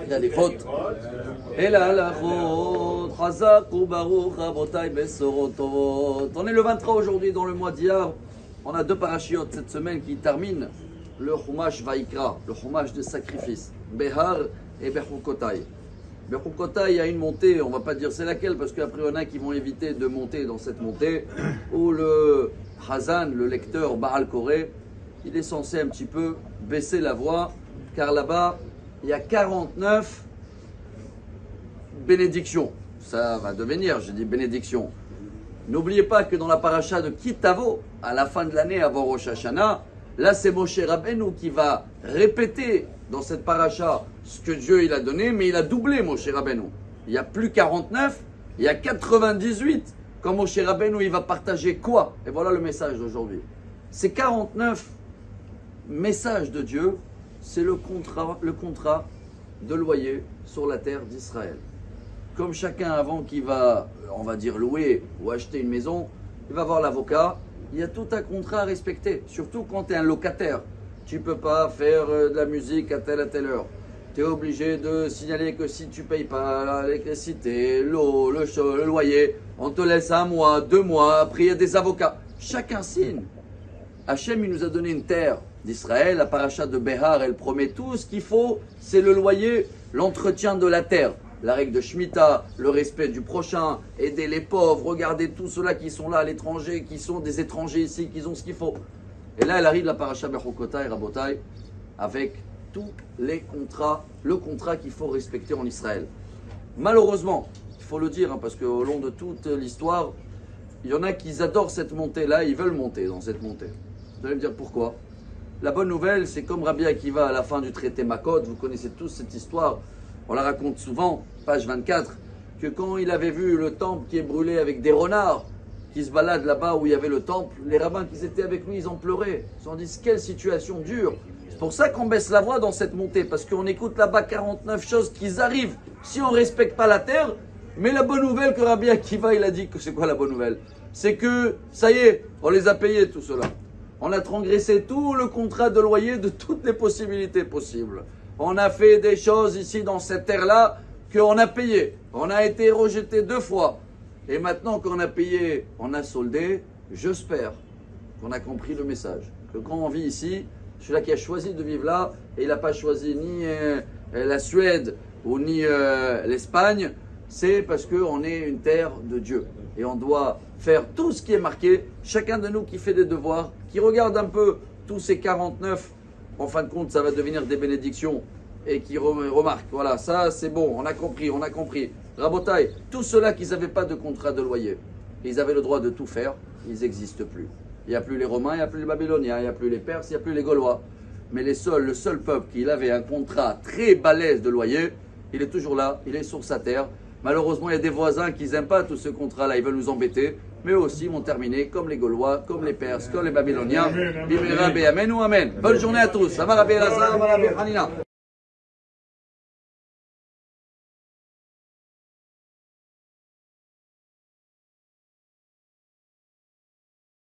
il y a des fautes. Et là, la faute, Chazak ou Baruch, Rabotai, Besorot, Tovot. On est le 23 aujourd'hui dans le mois d'Iyar. On a deux parachiotes cette semaine qui terminent le Chumash Vaikra, le Chumash de sacrifice, Behar et Bechukotai. Bechukotai, il y a une montée, on ne va pas dire c'est laquelle, parce qu'après il y en a qui vont éviter de monter dans cette montée, où le Hazan, le lecteur Baal Koré, il est censé un petit peu baisser la voix, car là-bas, il y a 49 bénédictions. Ça va devenir, je dis bénédiction. N'oubliez pas que dans la paracha de Kitavo, à la fin de l'année avant Rosh Hashanah, là c'est Moshe Rabbeinu qui va répéter dans cette paracha ce que Dieu il a donné, mais il a doublé Moshe Rabbeinu. Il n'y a plus 49, il y a 98. Quand Moshe Rabbeinu il va partager quoi? Et voilà le message d'aujourd'hui. Ces 49 messages de Dieu, c'est le contrat de loyer sur la terre d'Israël. Comme chacun avant qui va, on va dire, louer ou acheter une maison, il va voir l'avocat, il y a tout un contrat à respecter, surtout quand tu es un locataire. Tu ne peux pas faire de la musique à telle heure. Tu es obligé de signaler que si tu ne payes pas l'électricité, l'eau, le loyer, on te laisse 1 mois, 2 mois, après il y a des avocats. Chacun signe. Hachem, il nous a donné une terre d'Israël, la paracha de Behar, elle promet tout ce qu'il faut, c'est le loyer, l'entretien de la terre. La règle de Shemitah, le respect du prochain, aider les pauvres, regarder tous ceux-là qui sont là à l'étranger, qui sont des étrangers ici, qui ont ce qu'il faut. Et là, elle arrive la paracha Bechukotai, Rabotai, avec tous les contrats, le contrat qu'il faut respecter en Israël. Malheureusement, il faut le dire, parce qu'au long de toute l'histoire, il y en a qui adorent cette montée-là, ils veulent monter dans cette montée. Vous allez me dire pourquoi? La bonne nouvelle, c'est comme Rabbi Akiva à la fin du traité Makot, vous connaissez tous cette histoire, on la raconte souvent, page 24, que quand il avait vu le temple qui est brûlé avec des renards, qui se baladent là-bas où il y avait le temple, les rabbins qui étaient avec lui, ils ont pleuré. Ils ont dit, quelle situation dure. C'est pour ça qu'on baisse la voix dans cette montée, parce qu'on écoute là-bas 49 choses qui arrivent si on ne respecte pas la terre. Mais la bonne nouvelle que Rabbi Akiva, il a dit que c'est quoi la bonne nouvelle? C'est que, ça y est, on les a payés tout cela. On a transgressé tout le contrat de loyer de toutes les possibilités possibles. On a fait des choses ici dans cette terre-là qu'on a payé. On a été rejeté 2 fois. Et maintenant qu'on a payé, on a soldé. J'espère qu'on a compris le message. Que quand on vit ici, celui-là qui a choisi de vivre là, et il n'a pas choisi ni la Suède ou ni l'Espagne, c'est parce qu'on est une terre de Dieu. Et on doit faire tout ce qui est marqué. Chacun de nous qui fait des devoirs, qui regarde un peu tous ces 49, en fin de compte, ça va devenir des bénédictions. Et qui remarque, voilà, ça c'est bon, on a compris. Rabotai, tous ceux-là qui n'avaient pas de contrat de loyer, ils avaient le droit de tout faire, ils n'existent plus. Il n'y a plus les Romains, il n'y a plus les Babyloniens, il n'y a plus les Perses, il n'y a plus les Gaulois. Mais le seul peuple qui avait un contrat très balèze de loyer, il est toujours là, il est sur sa terre. Malheureusement, il y a des voisins qui n'aiment pas tout ce contrat-là, ils veulent nous embêter. Mais aussi vont terminer comme les Gaulois, comme les Perses, comme les Babyloniens. Bimera, Amen ou Amen. Bonne journée à tous. Ça va, Rabbi Elazar, Rabbi Hanina.